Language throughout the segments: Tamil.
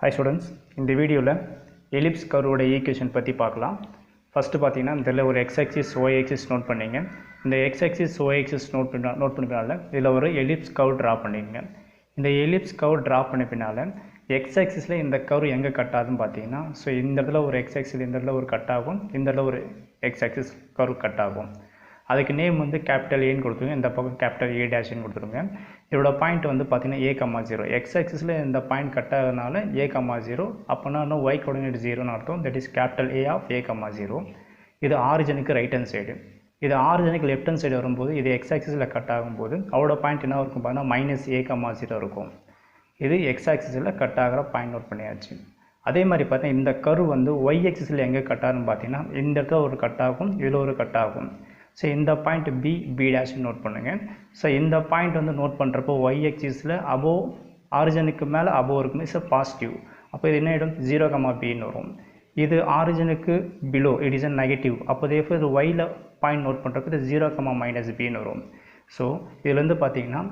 Hi students, இந்த வீடியோவில் எலிப்ஸ் கர்வோட ஈக்குவேஷன் பற்றி பார்க்கலாம். ஃபஸ்ட்டு பார்த்தீங்கன்னா இதில் ஒரு x axis y axis note பண்ணிங்க. இந்த x axis y axis note பண்ணினால இதில் ஒரு எலிப்ஸ் கர்வ் ட்ரா பண்ணிங்க. இந்த எலிப்ஸ் கர்வ் ட்ரா பண்ண பின்னால் x axisல இந்த கர்வ் எங்கே கட் ஆகுதுன்னு பார்த்தீங்கன்னா ஸோ இந்த இடத்துல ஒரு x axis இந்த இடத்துல ஒரு கட் ஆகும், இந்த இடத்துல ஒரு x axis கர்வ் கட் ஆகும். அதுக்கு நேம் வந்து கேபிட்டல் ஏன்னு கொடுத்துருங்க, இந்த பக்கம் கேபிட்டல் ஏ டேஷ்னு கொடுத்துருங்க. இதோட பாயிண்ட் வந்து பார்த்தீங்கன்னா a,0 எக்ஸ் ஆக்சிஸில் இந்த பாயிண்ட் கட் ஆகிறதுனால a,0 அப்போனா இன்னும் y கோஆர்டினேட் 0ன்னு அர்த்தம். That is capital A of a,0. இது ஆரிஜனுக்கு ரைட் ஹேண்ட் சைடு. இது ஆரிஜனுக்கு லெஃப்ட் ஹேண்ட் சைடு வரும்போது இது எக்ஸ் ஆக்சிஸில் கட் ஆகும்போது அவரோட பாயிண்ட் என்ன இருக்கும் பார்த்தீங்கன்னா -a,0 இருக்கும். இது எக்ஸ் ஆக்சிஸில் கட் ஆகிற பாயிண்ட் நோட் பண்ணியாச்சு. அதே மாதிரி பார்த்தீங்கன்னா இந்த கர்வ் வந்து ஒய் ஆக்சிஸில் எங்கே கட் ஆகுன்னு பார்த்தீங்கன்னா இந்த இடத்துல ஒரு கட் ஆகும், இதில் ஒரு கட் ஆகும். ஸோ இந்த பாயிண்ட் பி டேஷ் நோட் பண்ணுங்கள். ஸோ இந்த பாயிண்ட் வந்து நோட் பண்ணுறப்போ ஒய் ஆக்சிஸில் அபோவ் ஆரிஜனுக்கு மேலே அபோவ் இருக்குமே ஸோ பாசிட்டிவ். அப்போ இது என்ன ஆகிடும் 0,bன்னு வரும். இது ஆரிஜனுக்கு below it is a negative. அப்போ தேஃபோர் இது ஒயில் பாயிண்ட் நோட் பண்ணுறப்போ இது 0,-bன்னு வரும். ஸோ இதுலேருந்து பார்த்தீங்கன்னா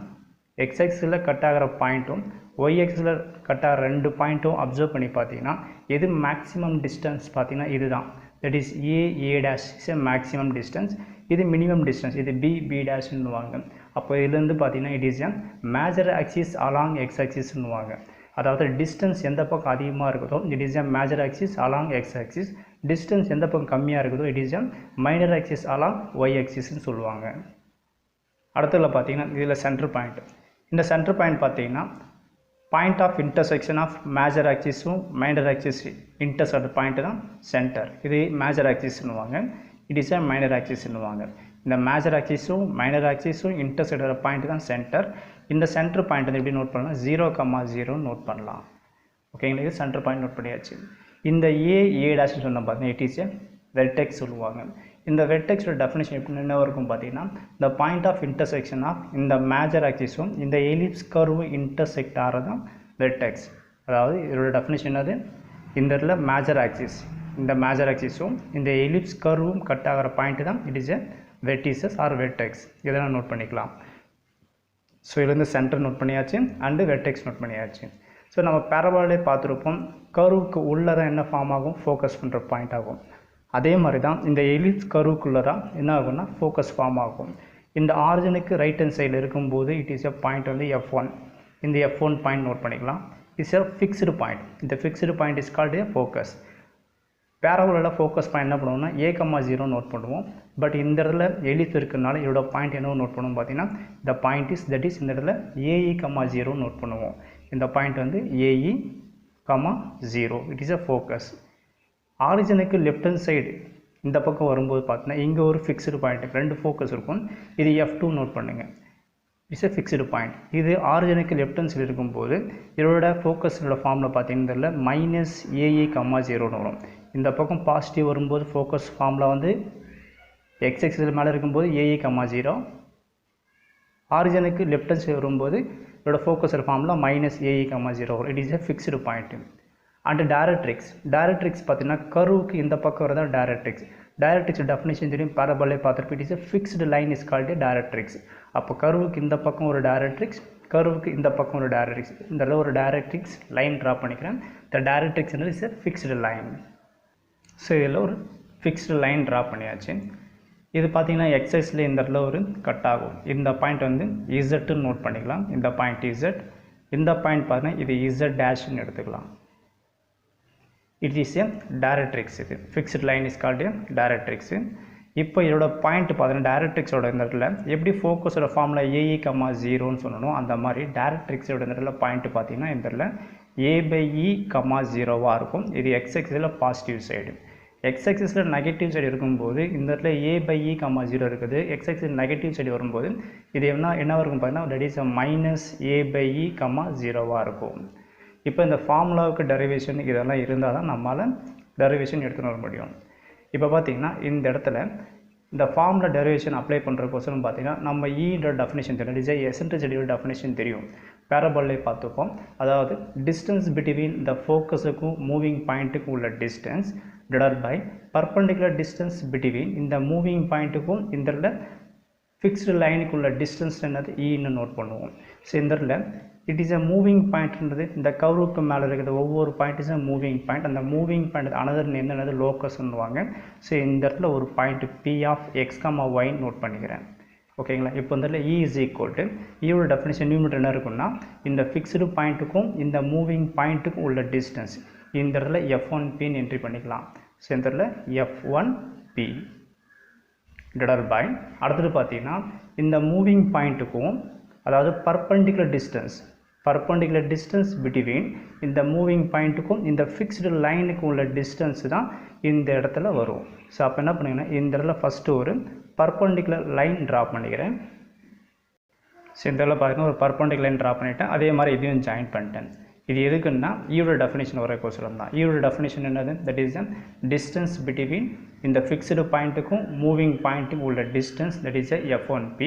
எக்ஸ் ஆக்சிஸில் கட் ஆகிற பாயிண்ட்டும் ஒய் ஆக்சிஸில் கட் ஆகிற ரெண்டு பாயிண்ட்டும் அப்சர்வ் பண்ணி பார்த்தீங்கன்னா எது மேக்ஸிமம் டிஸ்டன்ஸ் பார்த்தீங்கன்னா இதுதான். That is A dash is a maximum distance, இது மினிமம் டிஸ்டன்ஸ், இது பி டேஷ்னுவாங்க. அப்போ இதுலேருந்து பார்த்தீங்கன்னா it is a major axis along X ஆக்சிஸ்னுவாங்க. அதாவது டிஸ்டன்ஸ் எந்த பக்கம் அதிகமாக இருக்குதோ it is a major axis along X axis, distance எந்த பக்கம் கம்மியாக இருக்குதோ it is a minor axis along Y ஆக்சிஸ்ன்னு சொல்லுவாங்க. அடுத்ததில் பார்த்தீங்கன்னா இதில் சென்டர் பாயிண்ட். இந்த சென்டர் பாயிண்ட் பார்த்தீங்கன்னா point of intersection of major ஆக்சிஸும் மைனர் ஆக்சிஸ் இன்டர்செக்ட் பாயிண்ட் தான் சென்டர். இது மேஜர் ஆக்சிஸ்னுவாங்க, இட் இஸ் எ மைனர் ஆக்சிஸ்னுவாங்க. இந்த மேஜர் ஆக்சிஸும் மைனர் ஆக்சிஸும் இன்டர்செக்ட் பாயிண்ட் தான் சென்டர். இந்த சென்டர் பாயிண்ட் வந்து எப்படி நோட் பண்ணலாம் 0,0 நோட் பண்ணலாம். ஓகேங்களா, இது சென்டர் பாயிண்ட் நோட் பண்ணியாச்சு. இந்த ஏ டேஷ்னு சொன்ன பார்த்தீங்கன்னா இட் இஸ் எ வெர்டெக்ஸ் சொல்லுவாங்க. இந்த வெர்டெக்ஸோட டெஃபினேஷன் எப்படி என்ன இருக்கும் பார்த்தீங்கன்னா இந்த பாயிண்ட் ஆஃப் இன்டர்செக்ஷன் ஆஃப் இந்த மேஜர் ஆக்சிஸும் இந்த எலிப்ஸ் கர்வும் இன்டர்செக்ட் ஆகிறதான் வெர்டெக்ஸ். அதாவது இதோட டெஃபினேஷன் அது இந்த இடத்துல மேஜர் ஆக்சிஸ், இந்த மேஜர் ஆக்சிஸும் இந்த எலிப்ஸ் கர்வும் கட் ஆகிற பாயிண்ட் தான் it is a vertices or vertex. இதெல்லாம் நோட் பண்ணிக்கலாம். ஸோ இதுலேருந்து சென்டர் நோட் பண்ணியாச்சு அண்டு வெர்டெக்ஸ் நோட் பண்ணியாச்சு. ஸோ நம்ம பேரபாலே பார்த்துருப்போம், கர்வுக்கு உள்ளே தான் என்ன ஃபார்ம் ஆகும் ஃபோக்கஸ் பண்ணுற பாயிண்ட் ஆகும். அதே மாதிரி தான் இந்த எலிப்ஸ் கர்வுக்குள்ளே தான் என்ன ஆகும்னா ஃபோக்கஸ் ஃபார்ம் ஆகும். இந்த ஆரிஜனுக்கு ரைட் ஹேண்ட் சைடில் இருக்கும்போது இட் இஸ் எ பாயிண்ட் வந்து F1. இந்த F1 பாயிண்ட் நோட் பண்ணிக்கலாம். It's a fixed point. இந்த fixed point is called a focus. பேரபோலில் ஃபோக்கஸ் பாயிண்ட் என்ன பண்ணுவோம்னா a,0 நோட் பண்ணுவோம். பட் இந்த இடத்துல எலிப்ஸ் இருக்கிறதுனால இதோட பாயிண்ட் என்ன நோட் பண்ணுவோம் பார்த்தீங்கன்னா இந்த பாயிண்ட் இஸ் தட் இஸ் இந்த இடத்துல AE,0 நோட் பண்ணுவோம். இந்த பாயிண்ட் வந்து AE,0 it is a focus. ஆரிஜனுக்கு லெஃப்ட் ஹேண்ட் சைடு இந்த பக்கம் வரும்போது பார்த்தீங்கன்னா இங்கே ஒரு ஃபிக்ஸ்டு பாயிண்ட் ரெண்டு ஃபோக்கஸ் இருக்கும். இது F2 நோட் பண்ணுங்கள். It's a fixed point. இது ஆரிஜனுக்கு லெஃப்ட் ஹேண்ட் சைடு இருக்கும்போது இதோட ஃபோக்கஸோட ஃபார்மில் பார்த்தீங்கன்னா -AE,0 வரும். இந்த பக்கம் பாசிட்டிவ் வரும்போது ஃபோக்கஸ் ஃபார்மில் வந்து எக்ஸ் ஆக்சிஸ் மேலே இருக்கும்போது AE,0, ஆரிஜனுக்கு லெஃப்ட் ஹேண்ட் சைடு வரும்போது இதோட ஃபோக்கஸோட ஃபார்மில் -AE,0 வரும். It is a fixed point. And directrix பார்த்தீங்கன்னா கர்வுக்கு இந்த பக்கம் வரதா டைரக்ட்ரிக்ஸ். டைரக்ட்ரிக்ஸ் டெஃபினேஷன் தெரியும், பேரபாலே பார்த்துருப்போம். It is a fixed line is called directrix. அப்போ கர்வுக்கு இந்த பக்கம் ஒரு டைரக்ட்ரிக்ஸ், கர்வுக்கு இந்த பக்கம் ஒரு டைரக்ட்ரிக்ஸ், இந்த இடத்துல ஒரு டைரக்ட்ரிக்ஸ் லைன் ட்ரா பண்ணிக்கிறேன். இந்த directrix is a fixed line. So இதில் ஒரு ஃபிக்ஸ்டு லைன் ட்ரா பண்ணியாச்சு. இது பார்த்தீங்கன்னா எக்ஸைஸில் இந்த இடத்துல ஒரு கட் ஆகும். இந்த பாயிண்ட் வந்து இசட்னு நோட் பண்ணிக்கலாம். இந்த பாயிண்ட் இசட், இந்த பாயிண்ட் பார்த்தீங்கன்னா இது இசட் டேஷ்னு எடுத்துக்கலாம். It is a directrix. இது ஃபிக்ஸ்டு லைன் இஸ் கால்டு டைரக்ட்ரிக்ஸு. இப்போ இதோட பாயிண்ட் பார்த்தீங்கன்னா டைரக்ட்ரிக்ஸோட இந்த இடத்துல எப்படி ஃபோக்கஸோட ஃபார்மில் AE,0ன்னு சொல்லணும் அந்த மாதிரி டைரக்ட்ரிக்ஸோட இந்த இடத்துல பாயிண்ட் பார்த்தீங்கன்னா இந்த இடத்துல A/E,0 இருக்கும். இது எக்ஸ் ஆக்சிஸில் பாசிட்டிவ் சைடு. எக்ஸ் ஆக்சிஸில் நெகட்டிவ் சைடு இருக்கும்போது இந்த இடத்துல A/E,0 இருக்குது. எக்ஸ் ஆக்சிஸ் நெகட்டிவ் சைடு வரும்போது இது என்ன இருக்கும் பார்த்தீங்கன்னா தட் இஸ் -A/E,0 இருக்கும். இப்போ இந்த ஃபார்முலாவுக்கு டெரிவேஷன் இதெல்லாம் இருந்தால் தான் நம்மளால் டெரிவேஷன் எடுத்துகிட்டு வர முடியும். இப்போ பார்த்தீங்கன்னா இந்த இடத்துல இந்த ஃபார்முலா டெரிவேஷன் அப்ளை பண்ணுறக்கோசரம் பார்த்தீங்கன்னா நம்ம ஈன்ற டெஃபினேஷன் தெரியும், இட் இஸ் எசென்ட்ரிசிட்டியோட டெஃபினேஷன் தெரியும். பேரபாலே பார்த்துப்போம். அதாவது டிஸ்டன்ஸ் பிட்வீன் த ஃபோக்கஸுக்கும் மூவிங் பாயிண்ட்டுக்கும் உள்ள distance divided by perpendicular distance between இந்த மூவிங் பாயிண்ட்டுக்கும் இந்த ஃபிக்ஸ்டு லைனுக்குள்ள டிஸ்டன்ஸ் என்னது ஈன்னு நோட் பண்ணுவோம். ஸோ இந்த இடத்துல இட் இஸ் a மூவிங் பாயிண்ட்ன்றது இந்த கர்வுக்கு மேலே இருக்கிற ஒவ்வொரு point is a moving point. அந்த மூவிங் பாயிண்ட் அனதர் நேம் என்னது லோக்கஸ்ன்னுவாங்க. ஸோ இந்த இடத்துல ஒரு point P of x, y note பண்ணிக்கிறேன். ஓகேங்களா? இப்போ இந்த இடத்துல E இஸ் ஈக்குவல் டு ஈயோட டெஃபினிஷன் நியூமரேட்டர் என்ன இருக்குன்னா இந்த ஃபிக்ஸ்டு பாயிண்ட்டுக்கும் இந்த மூவிங் பாயிண்ட்டுக்கும் உள்ள டிஸ்டன்ஸ் இந்த இடத்துல F1Pன்னு என்ட்ரி பண்ணிக்கலாம். ஸோ இந்த இடத்துல F1P டிவைடட் பை அடுத்தது பார்த்தீங்கன்னா இந்த மூவிங் பாயிண்ட்டுக்கும் அதாவது பர்பெண்டிகுலர் டிஸ்டன்ஸ் பிட்வீன் இந்த மூவிங் பாயிண்ட்டுக்கும் இந்த ஃபிக்ஸ்டு லைனுக்கும் உள்ள டிஸ்டன்ஸ் தான் இந்த இடத்துல வரும். ஸோ அப்போ என்ன பண்ணுங்கன்னா இந்த இடத்துல ஃபஸ்ட்டு ஒரு பர்பெண்டிகுலர் லைன் ட்ரா பண்ணிக்கிறேன். ஸோ இந்த இடத்துல பார்த்தீங்கன்னா ஒரு பர்பெண்டிகுலர் லைன் ட்ரா பண்ணிவிட்டேன். அதே மாதிரி இதையும் ஜாயின் பண்ணிட்டேன். இது எதுக்குன்னா ஈயோட டெஃபினேஷன் வர கோசரம் தான். ஈயோட டெஃபினேஷன் என்னது? That is an distance between இந்த ஃபிக்ஸ்டு பாயிண்ட்டுக்கும் மூவிங் பாயிண்ட்டுக்கும் உள்ள distance that is F1P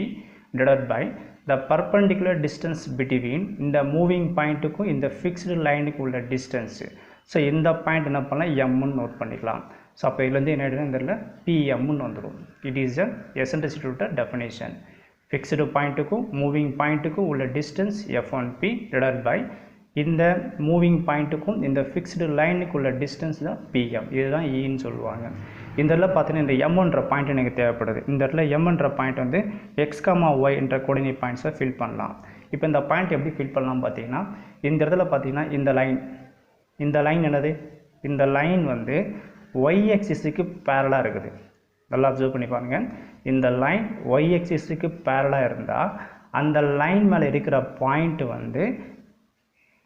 divided by the perpendicular distance between இந்த மூவிங் பாயிண்ட்டுக்கும் இந்த ஃபிக்ஸ்டு லைனுக்கு உள்ள டிஸ்டன்ஸு. ஸோ இந்த பாயிண்ட் என்ன பண்ணலாம் எம்னு நோட் பண்ணிக்கலாம். ஸோ அப்போ இதுலேருந்து என்ன ஆகிடுது இந்த பிஎம்னு வந்துடும். இட் இஸ் அ எசன்ட்ரிசிட்டியோட டெஃபினேஷன். ஃபிக்ஸ்டு பாயிண்ட்டுக்கும் மூவிங் பாயிண்ட்டுக்கும் உள்ள டிஸ்டன்ஸ் F1P டிவைடட் பை இந்த மூவிங் பாயிண்ட்டுக்கும் இந்த ஃபிக்ஸ்டு லைனுக்கு உள்ள டிஸ்டன்ஸ் தான் பிஎம். இதுதான் ஈன்னு சொல்லுவாங்க. இந்த இடத்துல பார்த்தீங்கன்னா இந்த எம்ன்ற பாயிண்ட் எனக்கு தேவைப்படுது. இந்த இடத்துல எம்ன்ற பாயிண்ட் வந்து எக்ஸ், ஒய் என்ற கோஆர்டினேட் பாயிண்ட்ஸை ஃபில் பண்ணலாம். இப்போ இந்த பாயிண்ட் எப்படி ஃபில் பண்ணலாம் பார்த்தீங்கன்னா இந்த இடத்துல பார்த்தீங்கன்னா இந்த லைன் என்னது? இந்த லைன் வந்து ஒய் எக்ஸிஸுக்கு பேரலாக இருக்குது. நல்லா அப்சர்வ் பண்ணி பாருங்கள். இந்த லைன் ஒய் எக்ஸிஸுக்கு பேரலாக இருந்தால் அந்த லைன் மேலே இருக்கிற பாயிண்ட் வந்து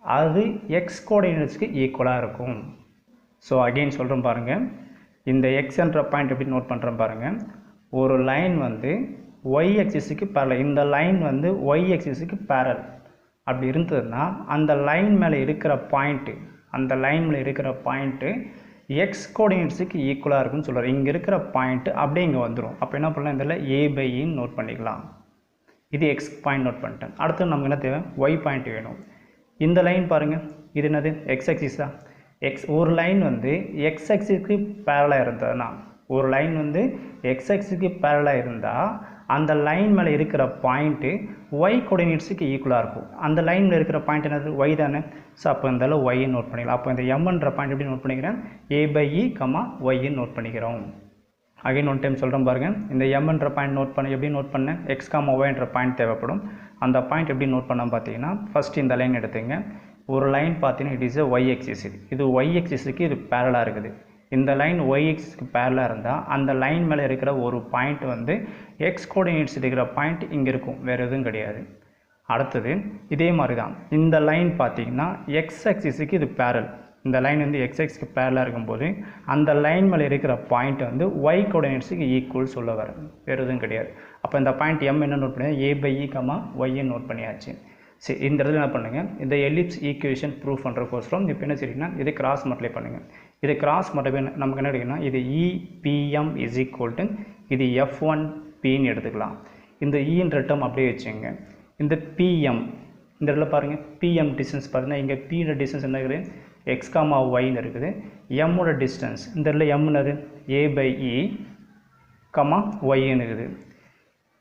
அது எக்ஸ் கோஆர்டினேட்ஸ்க்கு ஈக்குவலாக இருக்கும். ஸோ அகெயின் சொல்கிறேன் பாருங்கள். இந்த எக்ஸ்ன்ற பாயிண்ட் எப்படி நோட் பண்ணுறேன் பாருங்கள். ஒரு லைன் வந்து ஒய் எக்ஸிஸுக்கு பேரல், இந்த லைன் வந்து ஒய் எக்ஸிஸுக்கு பேரல் அப்படி இருந்ததுன்னா அந்த லைன் மேலே இருக்கிற பாயிண்ட்டு எக்ஸ் கோஆர்டினேட்ஸுக்கு ஈக்குவலாக இருக்குன்னு சொல்கிறார். இங்கே இருக்கிற பாயிண்ட்டு அப்படியே இங்கே வந்துடும். அப்போ என்ன பண்ணலாம்? இதில் A/E நோட் பண்ணிக்கலாம். இது எக்ஸ் பாயிண்ட் நோட் பண்ணிட்டேன். அடுத்து நமக்கு என்ன தேவை? ஒய் பாயிண்ட் வேணும். இந்த லைன் பாருங்கள், இது என்னது? எக்ஸ் ஆக்சிஸ் தான். ஒரு லைன் வந்து எக்ஸ் ஆக்சிஸ்க்கு பேரலாக இருந்ததுன்னா இருந்தால் அந்த லைன் மேலே இருக்கிற பாயிண்ட்டு ஒய் கோஆர்டினேட்ஸுக்கு ஈக்குவலாக இருக்கும். அந்த லைன் மேலே இருக்கிற பாயிண்ட் என்னது? ஒய் தானே. ஸோ அப்போ இந்த ஒய்யை நோட் பண்ணிக்கலாம். அப்போ இந்த எம்ன்ற பாயிண்ட் எப்படி நோட் பண்ணிக்கிறேன்? A/E, ஒய்ன்னு நோட் பண்ணிக்கிறோம். அகைன் ஒன் டைம் சொல்கிறேன் பாருங்கள். இந்த எம்ன்ற பாயிண்ட் எப்படி நோட் பண்ணேன்? எக்ஸ், ஒய்ன்ற பாயிண்ட் தேவைப்படும். அந்த பாயிண்ட் எப்படி நோட் பண்ண பார்த்தீங்கன்னா ஃபஸ்ட்டு இந்த லைன் எடுத்துங்க. ஒரு லைன் பார்த்தீங்கன்னா இட் இஸ் ஒய் எக்ஸிஸ். இது ஒய் எக்ஸிஸுக்கு இது பேரலாக இருக்குது. இந்த லைன் ஒய் எக்ஸிஸ்க்கு பேரலாக இருந்தால் அந்த லைன் மேலே இருக்கிற ஒரு பாயிண்ட் வந்து எக்ஸ் கோஆர்டினேட்ஸ் இருக்கிற பாயிண்ட் இங்கே இருக்கும், வேறு எதுவும் கிடையாது. அடுத்தது இதே மாதிரி தான் இந்த லைன் பார்த்தீங்கன்னா எக்ஸ் ஆக்சிஸுக்கு இது பேரல். இந்த லைன் வந்து எக்ஸ் ஆக்சிஸ்க்கு பேரலாக இருக்கும்போது அந்த லைன் மேலே இருக்கிற பாயிண்ட் வந்து ஒய் கோஆர்டினேட்ஸுக்கு ஈக்குவல் சொல்ல வர, வேறு எதுவும் கிடையாது. அப்போ இந்த பாயிண்ட் எம் என்ன நோட் பண்ணி? A/E, ஒய்யை நோட் பண்ணியாச்சு. சரி, இந்த இடத்துல என்ன பண்ணுங்கள்? இந்த எலிப்ஸ் ஈக்குவேஷன் ப்ரூவ் பண்ணுறக்கோசரம் இப்போ என்ன செய்யுங்கன்னா இது கிராஸ் மல்டிப்ளை பண்ணுங்கள். இது கிராஸ் மல்டிப்ளை நமக்கு என்ன எடுக்கணும்னா இது EPM இஸ் ஈக்குவல் டு இது F1Pன்னு எடுத்துக்கலாம். இந்த ஈன்ற டேர்ம் அப்படியே வச்சுங்க. இந்த PM இந்த இடத்துல பாருங்கள், PM டிஸ்டன்ஸ் பார்த்தீங்கன்னா இங்கே Pயோட டிஸ்டன்ஸ் என்ன இருக்குது? எக்ஸ், ஒய்ன்னு இருக்குது. எம்மோட டிஸ்டன்ஸ் இந்த இடத்துல எம்னது A/E, ஒய்ன்னு இருக்குது.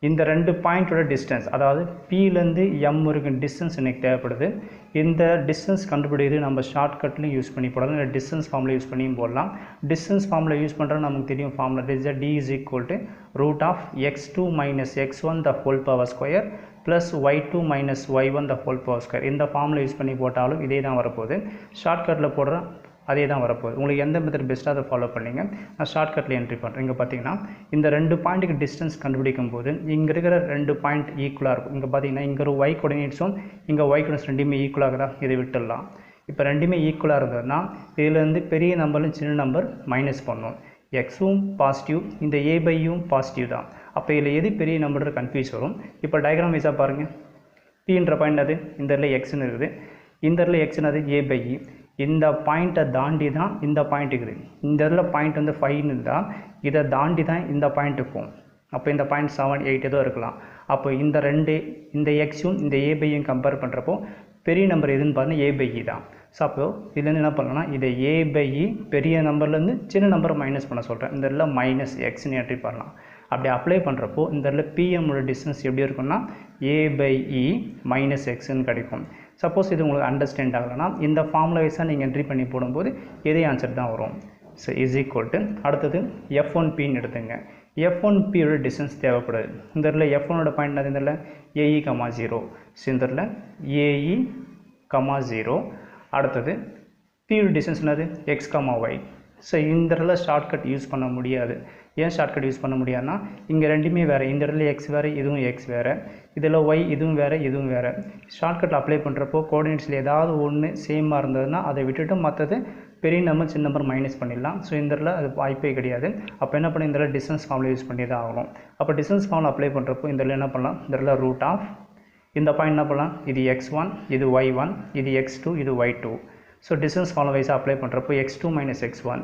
இந்த ரெண்டு பாயிண்ட்டோட டிஸ்டன்ஸ், அதாவது Pலேருந்து M வரைக்கும் டிஸ்டன்ஸ் எனக்கு தேவைப்படுது. இந்த டிஸ்டன்ஸ் கண்டுபிடிக்கிறது நம்ம ஷார்ட்கட்லையும் யூஸ் பண்ணி போடலாம், இல்லை டிஸ்டன்ஸ் ஃபார்மில் யூஸ் பண்ணியும் போடலாம். டிஸ்டன்ஸ் ஃபார்மில் யூஸ் பண்ணுறது நமக்கு தெரியும் formula. D is equal to root of x2 minus x1 the whole power square plus y2 minus y1 the whole power square. இந்த ஃபார்முலா யூஸ் பண்ணி போட்டாலும் இதே தான் வரப்போகுது. ஷார்ட்கட்டில் போடுற அதே தான் வரப்போகுது. உங்களுக்கு எந்த மெத்தட் பெஸ்ட்டாக அதை ஃபாலோ பண்ணிங்க. நான் ஷார்ட்கட்டில் என்ட்ரி பண்ணுறேன். இங்கே பார்த்தீங்கன்னா இந்த ரெண்டு பாயிண்ட்டுக்கு டிஸ்டன்ஸ் கண்டுபிடிக்கும் போது இங்கே இருக்கிற ரெண்டு பாயிண்ட் ஈக்குவலாக இருக்கும். இங்கே பார்த்தீங்கன்னா இங்கே ஒரு ஒய் கோஆர்டினேட்ஸும் இங்கே ஒய் கோஆர்டினேட்ஸ் ரெண்டுமே ஈக்குவலாக தான். இதை விட்டுடலாம். இப்போ ரெண்டுமே ஈக்குவலாக இருந்ததுன்னா இதிலேருந்து பெரிய நம்பர்லையும் சின்ன நம்பர் மைனஸ் பண்ணணும். எக்ஸும் பாசிட்டிவ், இந்த A/E பாசிட்டிவ் தான். அப்போ இதில் எது பெரிய நம்பர் கன்ஃபியூஸ் வரும். இப்போ டயக்ராம் வைஸாக பாருங்கள். Pன்ற பாயிண்ட் அது இந்த இடத்துல எக்ஸ்ன்னு இருக்குது, இந்த இடத்துல எக்ஸ்ன்னு அது A/E. இந்த பாயிண்ட்டை தாண்டி தான் இந்த பாயிண்ட் இருக்குது. இந்த இடத்துல பாயிண்ட் வந்து 5ன்னு இருந்தால் இதை தாண்டி தான் இந்த பாயிண்ட் இருக்கும். அப்போ இந்த பாயிண்ட் 7, 8 ஏதோ இருக்கலாம். அப்போ இந்த எக்ஸும் இந்த A/E கம்பேர் பண்ணுறப்போ பெரிய நம்பர் எதுன்னு பார்த்தீங்கன்னா A/E தான். ஸோ அப்போ இதுலேருந்து என்ன பண்ணலாம்னா இதை A/E பெரிய நம்பர்லேருந்து சின்ன நம்பர் மைனஸ் பண்ண சொல்கிறேன். இந்த இடத்துல மைனஸ் எக்ஸ்ன்னு என்ட்ரி பண்ணலாம். அப்படி அப்ளை பண்ணுறப்போ இந்த இடத்துல PMோட டிஸ்டன்ஸ் எப்படி இருக்குன்னா A/E மைனஸ் எக்ஸ்ன்னு கிடைக்கும். சப்போஸ் இது உங்களுக்கு அண்டர்ஸ்டாண்ட் ஆகலைன்னா இந்த ஃபார்முலா வைஸாக நீங்கள் என்ட்ரி பண்ணி போடும்போது இதே ஆன்சர் தான் வரும். ஸோ இஸ் ஈக்குவல் டு அடுத்தது F1Pன்னு எடுத்துங்க. F1Pயோட டிஸ்டன்ஸ் தேவைப்படுது. இந்த இடத்துல F1ஓட பாயிண்ட் அது இந்த AE, 0. ஸோ இந்த இடத்துல AE, 0. அடுத்தது Pயோட டிஸ்டன்ஸ் என்னது X, Y. ஸோ இந்த இடத்துல ஷார்ட்கட் யூஸ் பண்ண முடியாது. ஏன் ஷார்ட்கட் யூஸ் பண்ண முடியாதுன்னா இங்கே ரெண்டுமே வேறு. இந்த இடத்துல X வேறு, இதுவும் X வேறு. இதில் Y இதுவும் வேறு, இதுவும் வேறு. ஷார்ட்கட் அப்ளை பண்ணுறப்போ கோஆர்டினேட்ஸில் ஏதாவது ஒன்று சேமாக இருந்ததுன்னா அதை விட்டுட்டு மற்றது பெரிய நம்பர் சின்ன நம்பர் மைனஸ் பண்ணிடலாம். ஸோ இந்த இடத்துல அது வாய்ப்பே கிடையாது. அப்போ என்ன பண்ணி இந்த இடத்துல டிஸ்டன்ஸ் ஃபார்முலா யூஸ் பண்ணி தான் ஆகணும். அப்போ டிஸ்டன்ஸ் ஃபார்முலா அப்ளை பண்ணுறப்போ இந்த இடத்துல என்ன பண்ணலாம், இந்த இடத்துல ரூட் ஆஃப் இந்த பாயிண்ட் என்ன பண்ணலாம், இது X1, இது Y1, இது X2, இது Y2. ஸோ டிஸ்டன்ஸ் ஃபார்முலா வைஸாக அப்ளை பண்ணுறப்போ X2 மைனஸ் X1,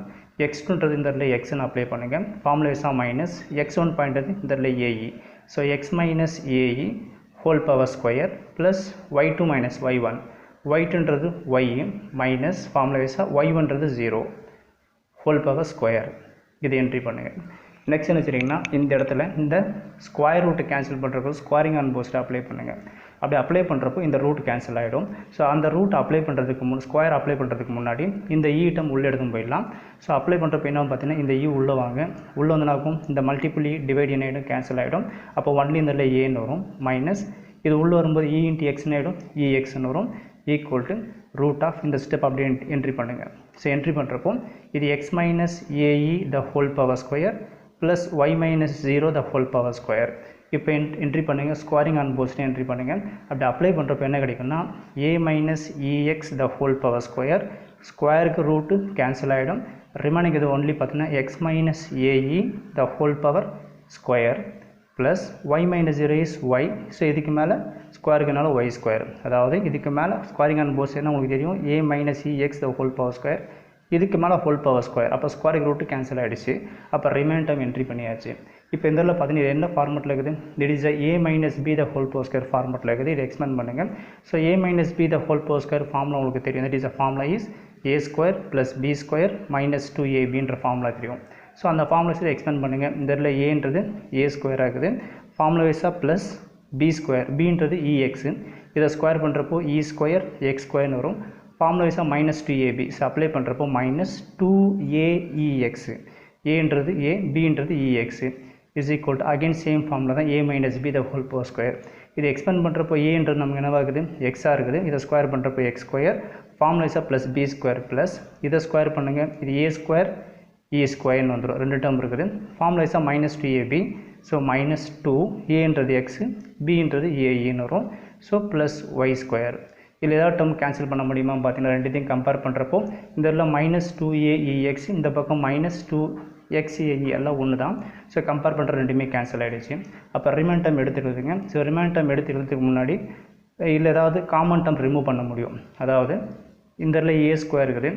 X2ன்றது இந்த இடத்துல Xன்னு அப்ளை பண்ணுங்கள். ஃபார்முலா வைஸாக மைனஸ் X1 பாயிண்ட்றது இந்த இடத்துல AE. So X minus AE whole power square plus Y2 minus Y1. Y2ன்றது Y minus formula வைஸாக Y1ன்றது 0 ஹோல் பவர் ஸ்கொயர். இதை என்ட்ரி பண்ணுங்கள். நெக்ஸ்ட் என்ன வச்சுருங்கன்னா இந்த இடத்துல இந்த ஸ்கொயர் ரூட்டு கேன்சல் பண்ணுறப்போ ஸ்கொயரிங் ஆன் போஸ்ட்டை அப்ளை பண்ணுங்கள். அப்படி அப்ளை பண்ணுறப்போ இந்த ரூட் கேன்சல் ஆகிடும். ஸோ அந்த ரூட் அப்ளை பண்ணுறதுக்கு ஸ்கொயர் அப்ளை பண்ணுறதுக்கு முன்னாடி இந்த ஈட்டம் உள்ளே எடுத்து போயிடலாம். ஸோ அப்ளை பண்ணுறப்போ என்ன பார்த்தீங்கன்னா இந்த உள்ளே வாங்க. உள்ளே வந்து ஆகும் இந்த மல்டிபிள் டிவைட் என்ன ஆகிடும், கேன்சல் ஆகிடும். அப்போ ஒன்லி இந்த ஏன்னு வரும் மைனஸ் இது உள்ளே வரும்போது E இன்ட்டு எக்ஸ்னு ஆகிடும், EXன்னு வரும் ஈக்குவல் டு ரூட் ஆஃப் இந்த ஸ்டெப் அப்படியே என்ட்ரி பண்ணுங்கள். ஸோ என்ட்ரி பண்ணுறப்போ இது X minus AE the whole power square plus Y minus 0 the whole power square. இப்போ என்ட்ரி பண்ணுங்கள். ஸ்கொயரிங் ஆன் போஸ்ட்டு என்ட்ரி பண்ணுங்கள். அப்படி அப்ளை பண்ணுறப்போ என்ன கிடைக்குன்னா A minus EX the whole power square. ஸ்கொயருக்கு ரூட்டு கேன்சல் ஆகிடும். ரிமைனிங் இது ஒன்லி பார்த்தீங்கன்னா X minus AE the whole power square plus Y minus 0 is Y. So இதுக்கு மேலே ஸ்கொயருக்குனால Y ஸ்கொயர். அதாவது இதுக்கு மேலே ஸ்கொயரிங் ஆன் போஸ்ட் என்ன உங்களுக்கு தெரியும், A minus EX the whole power square. இதுக்கு மேலே ஹோல் பவர் ஸ்கொயர். அப்போ ஸ்கொயருக்கு ரூட்டு கேன்சல் ஆகிடுச்சு. அப்போ ரிமைன் டைம் என்ட்ரி பண்ணியாச்சு. இப்போ இந்த இதில் பார்த்தீங்கன்னா என்ன ஃபார்மெட்டில் இருக்குது, that is A minus B the whole power square ஃபார்மெட்டில் இருக்குது. இதை எக்ஸ்பேண்ட் பண்ணுங்கள். So A minus B the whole power square formula உங்களுக்கு தெரியும். That is a formula is A square plus B square minus 2AB formula தெரியும். ஸோ அந்த ஃபார்முலா வைஸில் எக்ஸ்பேண்ட் பண்ணுங்கள். இந்த இதில் ஏன்றது A ஸ்கொயர் ஆகுது. ஃபார்முலா வைஸாக ப்ளஸ் B ஸ்கொயர், Bன்றது EX. இதை ஸ்கொயர் பண்ணுறப்போ E ஸ்கொயர் X ஸ்கொயர்னு வரும். ஃபார்முலா வைஸாக மைனஸ் 2AB. ஸோ அப்ளை பண்ணுறப்போ மைனஸ் 2AEX. ஏன்றது A, Bன்றது EX is equal to again same formula தான் A minus B the whole power square. இது எக்ஸ்பேண்ட் பண்ணுறப்போ ஏன்றது நமக்கு என்னவாகுது, எக்ஸாக இருக்குது. இதை ஸ்கொயர் பண்ணுறப்போ X ஸ்கொயர். ஃபார்முலா வைஸாக ப்ளஸ் B ஸ்கொயர் ப்ளஸ் இதை ஸ்கொயர் பண்ணுங்கள். இது A ஸ்கொயர் E ஸ்கொயர்னு வந்துடும். ரெண்டு டேர்ம் இருக்குது. ஃபார்முலா வைஸாக மைனஸ் 2AB. ஸோ மைனஸ் 2 ஏன்றது X, Bன்றது AEன்னு வரும். So plus Y square. இதில் ஏதாவது டேர்ம் கேன்சல் பண்ண முடியுமா பார்த்தீங்கன்னா ரெண்டுத்தையும் கம்பேர் பண்ணுறப்போ இந்த இடத்துல மைனஸ் 2AEX, இந்த பக்கம் மைனஸ் 2XAE எல்லாம் ஒன்று தான். ஸோ கம்பேர் பண்ணுற ரெண்டுமே கேன்சல் ஆகிடுச்சு. அப்போ ரிமைன் டைம் எடுத்துக்கிறதுங்க. ஸோ ரிமைன் டைம் எடுத்துக்கிறதுக்கு முன்னாடி இதில் ஏதாவது காமன் டேர்ம் ரிமூவ் பண்ண முடியும். அதாவது இந்த இடத்துல A ஸ்கொயர் இருக்குது,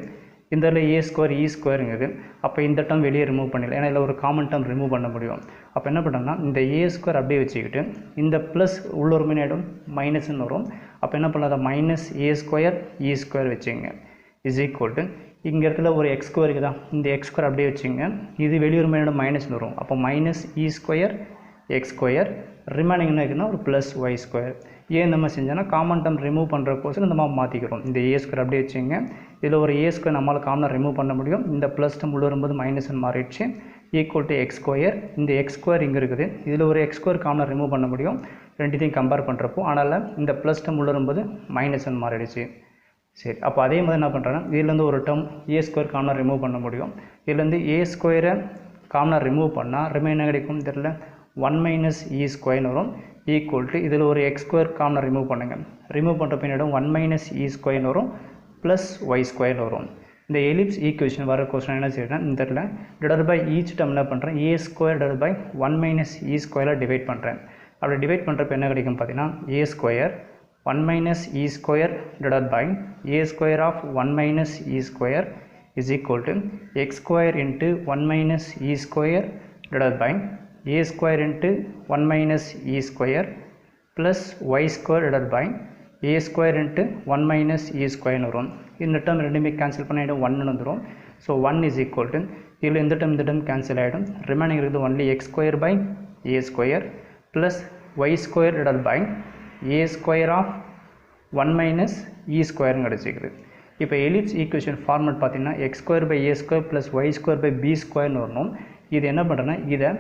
இந்த இடத்துல A ஸ்கொயர் E ஸ்கொயருங்குது. அப்போ இந்த டேர்ம் வெளியே ரிமூவ் பண்ணிடலாம். ஏன்னா இதில் ஒரு காமன் டேர்ம் ரிமூவ் பண்ண முடியும். அப்போ என்ன பண்ணோம்னா இந்த A ஸ்கொயர் அப்படியே வச்சுக்கிட்டு இந்த ப்ளஸ் உள்ள ஒரு மீன் மைனஸ்ன்னு வரும். அப்போ என்ன பண்ணலாம், அதை minus A square E square வச்சுங்க இஸ் ஈக்குவல் டு இங்கே இடத்துல ஒரு X ஸ்கொயர் இருக்குதா, இந்த X ஸ்கொயர் அப்படியே வச்சுங்க. இது வெளியூர் மீனோட மைனஸ்னு வரும். அப்போ minus E square X square. Remaining என்ன இருக்குன்னா ஒரு ப்ளஸ் Y ஸ்கொயர். ஏன் இந்த மாதிரி செஞ்சோன்னா காமன் டேர்ம் ரிமூவ் பண்ணுறக்கோசம் இந்த மாதிரி மாற்றிக்கிறோம். இந்த A ஸ்கொயர் அப்படியே வச்சுங்க. இதில் ஒரு A ஸ்கொயர் நம்மளால் காமனாக ரிமூவ் பண்ண முடியும். இந்த ப்ளஸ் டேர்ம் உள்ள வரும்போது மைனஸ்ன்னு மாறிடுச்சு ஈக்குவல் டு X ஸ்கொயர். இந்த X ஸ்கொயர் இங்கே இருக்குது. இதில் ஒரு X ஸ்கொயர் காமனாக ரிமூவ் பண்ண முடியும் ரெண்டுத்தையும் கம்பேர் பண்ணுறப்போ. ஆனால் இந்த ப்ளஸ் டேர்ம் உள்ள வரும்போது மைனஸ்ன்னு மாறிடுச்சு. சரி, அப்போ அதே மாதிரி என்ன பண்ணுறேன்னா இதுலேருந்து ஒரு டேர்ம் A ஸ்கொயர் காமனாக ரிமூவ் பண்ண முடியும். இதுலேருந்து A ஸ்கொயரை காமனாக ரிமூவ் பண்ணால் ரிமைன் கிடைக்கும் தெரியல 1 மைனஸ் E ஸ்கொயர்னு வரும் ஈக்குவல் டு இதில் ஒரு X ஸ்கொயர் காமனாக ரிமூவ் பண்ணுங்கள். ரிமூவ் பண்ணுற பின்னாடி 1 மைனஸ் E ஸ்கொயர்னு வரும் ப்ளஸ் Y ஸ்கொயர்னு வரும். இந்த எலிப்ஸ் ஈக்குவேஷன் வர கொஸ்டின் என்ன செய்யறேன், இந்த இடத்துல டிவைட் பை ஈச் டேர்ம் என்ன பண்ணுறேன், A square divide by 1 minus E ஸ்கொயரில் டிவைட் பண்ணுறேன். அப்படி டிவைட் பண்ணுறப்ப என்ன கிடைக்கும் பார்த்தீங்கன்னா A square 1 minus E square divide by A square of 1 minus E square is equal to X square into 1 minus E square divide by A square into 1 minus E square plus Y square divide by A square into 1 minus E ஸ்கொயர்னு வரும். இந்த டேர்ம் ரெண்டுமே கேன்சல் பண்ணிவிடும் 1 வந்துடும். ஸோ 1 இஸ் ஈக்குவல் டு இதில் இந்த டேர்ம் கேன்சல் ஆகிடும். ரிமைனிங் இருக்குது only X square by A square plus Y square divide by A square of 1 minus இ ஸ்கொயர்னு கிடச்சிக்குது. இப்போ எலிப்ஸ் ஈக்குவேஷன் ஃபார்மேட் பார்த்தீங்கன்னா X square by A square plus Y square by B ஸ்கொயர்னு வரணும். இது என்ன பண்ணுறேன்னா இதை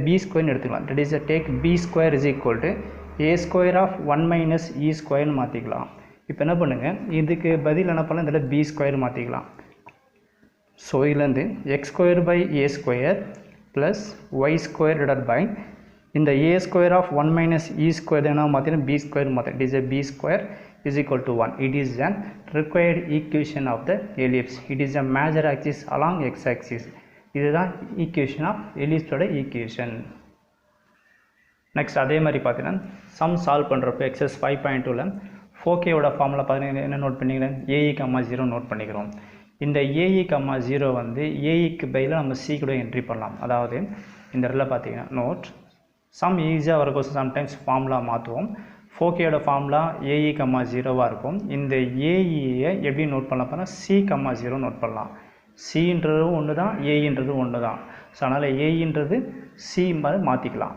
பி ஸ்கொயர்னு எடுத்துக்கலாம். That is take B square is equal to A square of 1 minus இ ஸ்கொயர்னு மாற்றிக்கலாம். இப்போ என்ன பண்ணுங்கள், இதுக்கு பதில் என்ன பண்ணலாம், இதில் பி ஸ்கொயர் மாற்றிக்கலாம். ஸோ இதுலேருந்து X square by A square plus Y square divided by இந்த A square of 1 minus E square என்ன மாற்றினா பி ஸ்கொயர் மாற்றினா it is a b square is equal to 1. It is an required equation of the ellipse. It is a major axis along x axis. இதுதான் equation of ellipse ஓட equation. நெக்ஸ்ட் அதே மாதிரி பார்த்தீங்கன்னா சம் சால்வ் பண்ணுறப்போ எக்ஸஸ் 5.2ல் 4k ஓட ஃபார்முலா பார்த்தீங்கன்னா என்ன நோட் பண்ணிக்கிறேன், ஏஇ கம்மா 0 நோட் பண்ணிக்கிறோம். இந்த ஏஇ கம்மா 0 வந்து ஏஇக்கு பதிலாக நம்ம சி கூட என்ட்ரி பண்ணலாம். அதாவது இந்த இடத்துல பார்த்தீங்கன்னா நோட் சம் ஈஸியாக வரக்கும், சம்டைம்ஸ் ஃபார்முலா மாற்றுவோம். 4kோட ஃபார்முலா ஏஇ கம்மா 0வாக இருக்கும். இந்த ஏஇயை எப்படி நோட் பண்ணலாம் பார்த்தா சி கம்மா 0 நோட் பண்ணலாம். சின்றதும் ஒன்று தான், ஏஇன்றதும் ஒன்று தான். ஸோ அதனால் ஏஇன்றது சி மாதிரி மாற்றிக்கலாம்.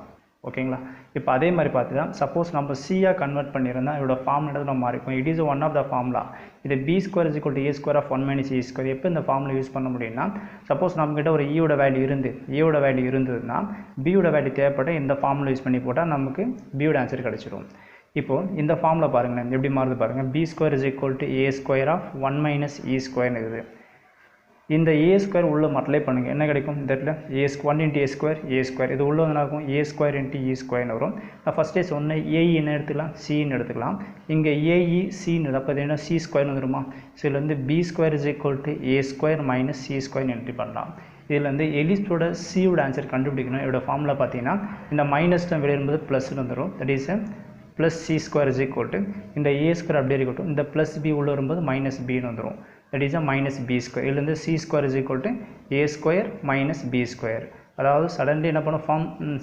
ஓகேங்களா. இப்போ அதே மாதிரி பார்த்துட்டா சப்போஸ் நம்ம சியாக கன்வெர்ட் பண்ணியிருந்தால் இதோட ஃபார்முலா நம்ம மாறிக்கும். It is one of the formula. இது B square is equal to A square of 1 minus E square. எப்போ இந்த ஃபார்முலா யூஸ் பண்ண முடியும்னா சப்போஸ் நம்மக்கிட்ட ஒரு ஈயோட வேல்யூ இருந்ததுன்னா பியோட வேல்யூ தேவைப்பட்ட இந்த ஃபார்முலா யூஸ் பண்ணி போட்டால் நமக்கு பியோட ஆன்சர் கிடச்சிடும். இப்போது இந்த ஃபார்முலா பாருங்களேன் எப்படி மாறுது பாருங்கள். B square is equal to A square of 1 minus இ ஸ்கொயர்னு இருக்குது. இந்த ஏ ஸ்கொயர் உள்ளே மல்டிப்ளை பண்ணுங்கள், என்ன கிடைக்கும், இந்த இடத்துல 1 இன்ட்டு ஏ ஸ்கொயர் இது உள்ளே என்ன இருக்கும், ஏ ஸ்கொயர் இன்ட்டு இ ஸ்கொயர்னு வரும். நான் ஃபஸ்ட்டே சொன்னேன் ஏஇ என்ன எடுத்துக்கலாம், சின்னு எடுத்துக்கலாம். இங்கே ஏஇ சின்னு அப்போ அது என்ன சி ஸ்கொயர்னு வந்துருமா. ஸோ இதில் வந்து B square is equal to A square minus C ஸ்கொயர்னு என்ட்ரி பண்ணலாம். இதில் வந்து எலிப்ஸோட சியோட ஆன்சர் கண்டுபிடிக்கணும். இதோட ஃபார்முலா பார்த்தீங்கன்னா இந்த மைனஸ் தான் வெளியிடும்போது ப்ளஸ்ன்னு வந்துடும். That is plus C square is equal to இந்த ஏ ஸ்கொயர் அப்படியே இருக்கட்டும், இந்த ப்ளஸ் பி உள்ளே வரும்போது மைனஸ் பின்னு வந்துடும். that is a minus b square. இதிலிருந்து c square is equal to a square minus b square. அதாவது சடன்லி என்ன பண்ணும்,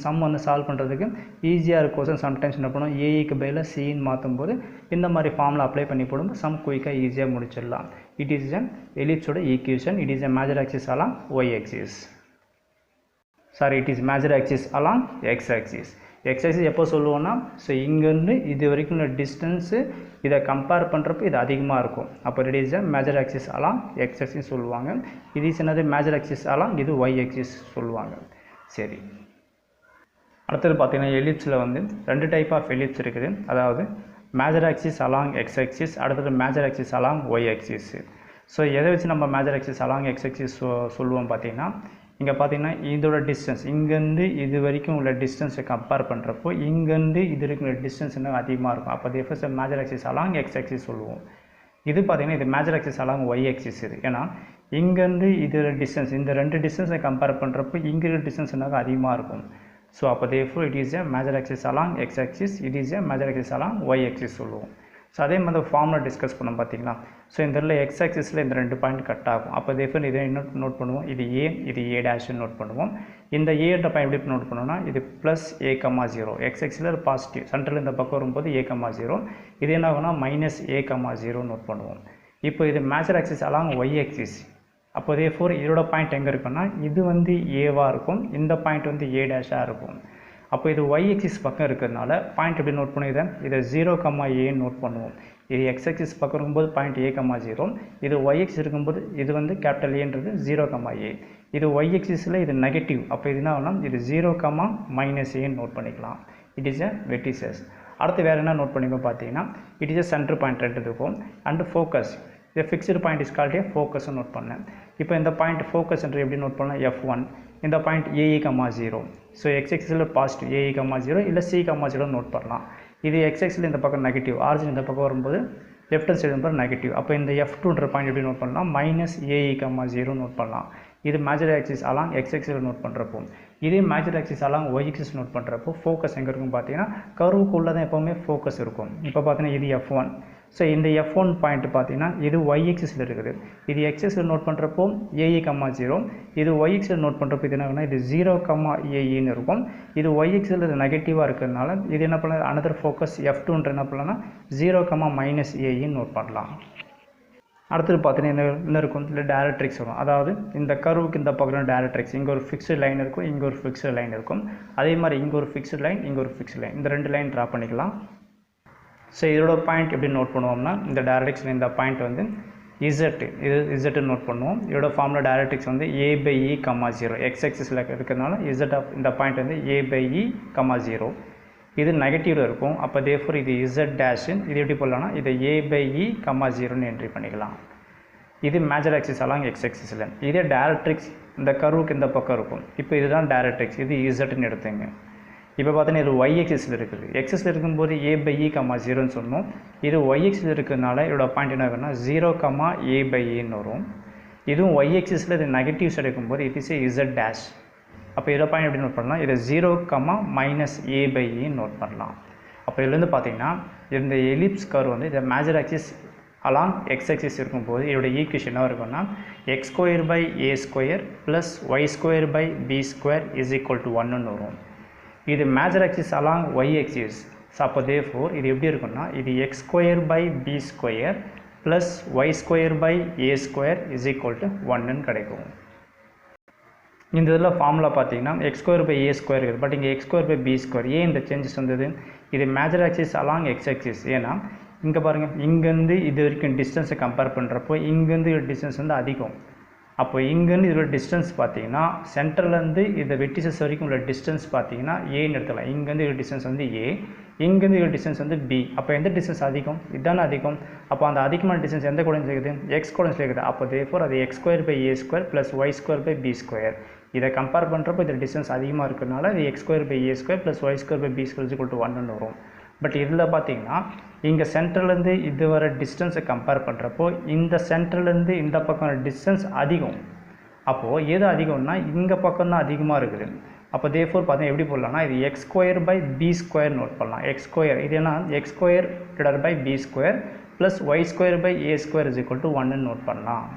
சம் வந்து சால்வ் பண்ணுறதுக்கு ஈஸியாக இருக்கும். சம்டைம்ஸ் என்ன பண்ணும், ஏஇக்கு பதிலாக சின்னு மாற்றும் போது இந்த மாதிரி ஃபார்முலா அப்ளை பண்ணி போடும்போது சம் குயிக்காக ஈஸியாக முடிச்சிடலாம். இட் இஸ் an ellipsoட equation. It is a major axis along y axis. Sorry, it is major axis along x axis. x axis எப்போ சொல்லுவோன்னா, ஸோ இங்கேருந்து இது வரைக்கும் உள்ள டிஸ்டன்ஸு இதை கம்பேர் பண்ணுறப்போ இது அதிகமாக இருக்கும். அப்போ it is a major axis along x axis சொல்லுவாங்க. இது இஸ் என்னது major axis along, இது y axis சொல்லுவாங்க. சரி, அடுத்தது பார்த்தீங்கன்னா எலிப்ஸில் வந்து 2 டைப் ஆஃப் எலிப்ஸ் இருக்குது. அதாவது major axis along x axis, அடுத்தது major axis along y axis. So எதை வச்சு நம்ம major axis along x axis சொல்லுவோம் பார்த்தீங்கன்னா, இங்கே பார்த்தீங்கன்னா இதோட டிஸ்டன்ஸ் இங்கேருந்து இது வரைக்கும் உள்ள டிஸ்டன்ஸை கம்பேர் பண்ணுறப்போ இங்கேருந்து இது வரைக்கும் உள்ள டிஸ்டன்ஸ் இன்னும் அதிகமாக இருக்கும். அப்போ அது எஃப்எஸ் major axis along X axis சொல்லுவோம். இது பார்த்தீங்கன்னா இது major axis along Y axis. இது ஏன்னா இங்கேருந்து இதோட டிஸ்டன்ஸ், இந்த 2 டிஸ்டன்ஸை கம்பேர் பண்ணுறப்போ இங்கே இருக்கிற டிஸ்டன்ஸ் இன்னும் அதிகமாக இருக்கும். ஸோ அப்போ therefore it is a major axis along X axis, it is a major axis along Y axis சொல்லுவோம். ஸோ அதே மாதிரி ஃபார்முலா டிஸ்கஸ் பண்ணோம் பார்த்தீங்களா. ஸோ இந்த இடத்துல எக்ஸ் ஆக்சிஸில் இந்த 2 பாயிண்ட் கட் ஆகும். அப்போ தேர்ஃபோர் இதை என்ன நோட் பண்ணுவோம், இது ஏ, இது ஏ டேஷ்னு நோட் பண்ணுவோம். இந்த ஏன்ற பாயிண்ட் எப்படி நோட் பண்ணுவோம்னா, இது ப்ளஸ் ஏ கம்மா 0, எக்ஸ் ஆக்சிஸில் பாசிட்டிவ், சென்ட்ரல் இந்த பக்கம் வரும்போது ஏ கம்மா 0, இது என்ன ஆகும்னா மைனஸ் ஏ கம்மா 0 நோட் பண்ணுவோம். இப்போ இது major axis along Y axis. அப்போ தேர்ஃபோர் இதோட பாயிண்ட் எங்கே இருக்குன்னா, இது வந்து ஏவாக இருக்கும், இந்த பாயிண்ட் வந்து ஏ டேஷாக இருக்கும். அப்போ இது y axis பக்கம் இருக்கிறதுனால பாயிண்ட் எப்படி நோட் பண்ணுவோம், இதை 0, ஏன்னு நோட் பண்ணுவோம். இது x axis பக்கம் இருக்கும்போது பாயிண்ட் a, 0, இது y axis இருக்கும்போது இது வந்து கேபிட்டல் ஏன்றது 0, a. இது y axisல இது நெகட்டிவ், அப்போ இது என்ன ஆகலாம், இது 0, ஏன்னு நோட் பண்ணிக்கலாம். It is a vertices. அடுத்து வேறு என்ன நோட் பண்ணிக்கோம் பார்த்தீங்கன்னா, it is a centre point இருக்கும். அண்ட் ஃபோக்கஸ், இந்த fixed point is called focus note பண்ணேன். இப்போ இந்த பாயிண்ட் ஃபோக்கஸ் என்று எப்படி நோட் பண்ணலாம், F1. இந்த பாயிண்ட் ஏஇ, 0. ஸோ எக்ஸ் ஆக்சிஸில் பாசிட்டிவ் ஏஇ, 0 இல்லை சி, 0 நோட் பண்ணலாம். இது எக்ஸ் ஆக்சிஸில் இந்த பக்கம் நெகட்டிவ், ஆரிஜின் இந்த பக்கம் வரும்போது left hand side number negative. அப்போ இந்த F2ன்ற பாயிண்ட் எப்படி நோட் பண்ணலாம், மைனஸ் ஏஇ, 0 நோட் பண்ணலாம். இது மேஜர் ஆக்சிஸ் அலாங் எக்ஸ் ஆக்சிஸில் நோட் பண்ணுறப்போ. இதே major axis along Y axis note பண்ணுறப்போ ஃபோக்கஸ் எங்கே இருக்கும் பார்த்தீங்கன்னா, கர்வுக்குள்ளே தான் எப்போவுமே ஃபோக்கஸ் இருக்கும். இப்போ பார்த்தீங்கன்னா இது F1. ஸோ இந்த F1 பாயிண்ட் பார்த்தீங்கன்னா இது y axisல இருக்குது. இது x axisல நோட் பண்ணுறப்போ ஏஇ, 0, இது y axisல நோட் பண்ணுறப்போ இது என்ன, இது 0, ஏஇன்னு இருக்கும். இது y axisல இது நெகட்டிவாக இருக்கிறதுனால இது என்ன பண்ணலாம், அனதர் ஃபோக்கஸ் F2ன்ற என்ன பண்ணலாம்னா 0, ஏஇன்னு நோட் பண்ணலாம். அடுத்தது பார்த்தீங்கன்னா என்ன இருக்கும், இல்லை டைரக்ட்ரிக்ஸ் வரும். அதாவது இந்த கர்வுக்கு இந்த பக்கம் டைரக்ட்ரிக்ஸ், இங்கே ஒரு ஃபிக்ஸ்டு லைன் இருக்கும், இங்கே ஒரு ஃபிக்ஸ்டு லைன் இருக்கும். அதே மாதிரி இங்கே ஒரு ஃபிக்ஸ்டு லைன், இங்கே ஒரு ஃபிக்ஸ்டு லைன், இந்த 2 லைன் ட்ரா பண்ணிக்கலாம். ஸோ இதோட பாயிண்ட் எப்படி நோட் பண்ணுவோம்னா இந்த டைரக்ஷன் இந்த பாயிண்ட் வந்து இசட்டு இது இசட்டுன்னு நோட் பண்ணுவோம். இதோட ஃபார்முலா டைரக்ட்ரிக்ஸ் வந்து a/e, 0 எக்ஸ் ஆக்சிஸில் இருக்கிறதுனால இசட் ஆஃப் இந்த பாயிண்ட் வந்து a/e, 0 இது நெகட்டிவில் இருக்கும். அப்போ தேர்ஃபோர் இது இசட் டேஷு இது எப்படி போடலாம்னா இதை a/e, 0ன்னு என்ட்ரி பண்ணிக்கலாம். இது மேஜர் ஆக்சிஸ் அலாங் எக்ஸ் ஆக்சிஸில். இதே டைரக்ட்ரிக்ஸ் இந்த கர்வுக்கு இந்த பக்கம் இருக்கும். இப்போ இதுதான் டைரக்ட்ரிக்ஸ், இது இசட்டுன்னு எடுத்துங்க. இப்போ பார்த்தீங்கன்னா இது y ஆக்சிஸில் இருக்குது. எக்ஸில் இருக்கும்போது a/e, 0ன்னு சொன்னோம். இது y ஆக்சிஸில் இருக்கிறதுனால இதோட பாயிண்ட் என்ன ஆகுன்னா 0, a/eன்னு வரும். இதுவும் y ஆக்சிஸில் இது நெகட்டிவ் சைடு இருக்கும்போது இட் இஸ் இசட் டேஷ். அப்போ இதோட பாயிண்ட் எப்படி நோட் பண்ணலாம், இதை 0, -a/e நோட் பண்ணலாம். அப்போ இதுலேருந்து பார்த்தீங்கன்னா இந்த எலிப்ஸ் கர்வ் வந்து இந்த major axis along X axis இருக்கும்போது இதோட ஈக்குவேஷன் என்ன இருக்குன்னா x²/a² + y²/b² = 1ன்னு வரும். இது major axis along y axis. So அப்போ தேர்ஃபோர் இது எப்படி இருக்குன்னா இது x²/b² + y²/a² = 1ன்னு கிடைக்கும். இந்த இதில் ஃபார்முலா பார்த்தீங்கன்னா x²/a² இருக்குது. பட் இங்கே x²/b². ஏன் இந்த சேஞ்சஸ் வந்தது, இது major axis along X axis. ஏன்னா இங்கே பாருங்கள், இங்கேருந்து இது வரைக்கும் டிஸ்டன்ஸை கம்பேர் பண்ணுறப்போ இங்கேருந்து டிஸ்டன்ஸ் வந்து அதிகம். அப்போ இங்கேருந்து இதோட டிஸ்டன்ஸ் பார்த்தீங்கன்னா சென்டர்லேருந்து இந்த வெர்டிசஸ் வரைக்கும் உள்ள டிஸ்டன்ஸ் பார்த்தீங்கன்னா ஏன்னு எடுத்துக்கலாம். இங்கேருந்து இதோட டிஸ்டன்ஸ் வந்து ஏ, இங்கேருந்து இதோட டிஸ்டன்ஸ் வந்து பி. அப்போ எந்த டிஸ்டன்ஸ் அதிகம், இதுதானே அதிகம். அப்போ அந்த அதிகமான டிஸ்டன்ஸ் எந்த கோடன்ஸ் இருக்குது, எக்ஸ் கோடன்ஸ் இருக்குது. அப்போ தேர்ஃபோர் அது x²/a² + y²/b². இதை கம்பேர் பண்ணுறப்போ இந்த டிஸ்டன்ஸ் அதிகமாக இருக்கிறதுனால இது x²/a² + y²/b² = 1ன்னு வரும். பட் இதில் பார்த்தீங்கன்னா இங்கே சென்டர்லேருந்து இது வர டிஸ்டன்ஸை கம்பேர் பண்ணுறப்போ இந்த சென்டர்லேருந்து இந்த பக்கம் டிஸ்டன்ஸ் அதிகம். அப்போது எது அதிகம்னா இங்கே பக்கம் தான் அதிகமாக இருக்குது. அப்போ தேர்ஃபோர் பார்த்தீங்கன்னா எப்படி போடலாம்னா இது x²/b² நோட் பண்ணலாம். x² இது என்ன x²/b² + y²/a² = 1ன்னு நோட் பண்ணலாம்.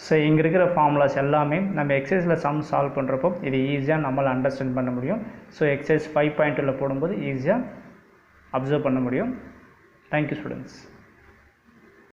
ஸோ இங்கே இருக்கிற ஃபார்முலாஸ் எல்லாமே நம்ம எக்ஸசைஸில் சம் சால்வ் பண்ணுறப்போ இது ஈஸியாக நம்மளால் அண்டர்ஸ்டாண்ட் பண்ண முடியும். ஸோ எக்ஸசைஸ் 5.2 போடும்போது ஈஸியாக அப்சர்வ் பண்ண முடியும். Thank you students.